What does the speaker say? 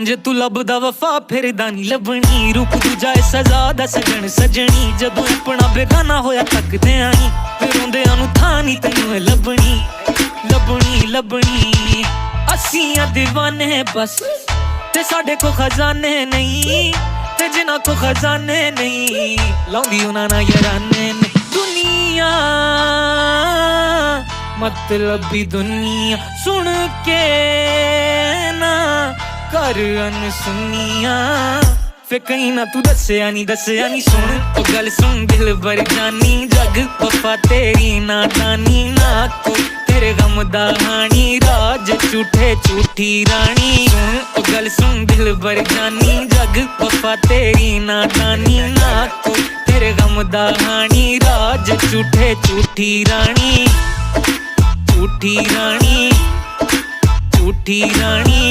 जे तू लभदा वफा फिरदा नी लभनी रूप दूजा ए सजा दा सजन सजनी जदों अपना बेगाना होया तकदे आई फिर रोंदियां नू थां नी तैनूं लभनी लभनी लभनी असीं दीवाने बस ते साडे को खजाने नहीं ते जिन्हां को खजाने नहीं लाउंदी उन्हां ना याराने ने दुनिया मतलबी दुनिया सुन के ना कर अनसुनिया फिर कहीं ना तू दस्या नी सुन ओ गल सुन दिल भर जानी जग वफा तेरी नादानी ना को तेरे गम दा हानी राज झूठे झूठी रानी सुन ओ गल सुन दिल भर जानी जग वफा तेरी नादानी ना को तेरे गम दा हानी राज झूठे झूठी रानी झूठी रानी झूठी रानी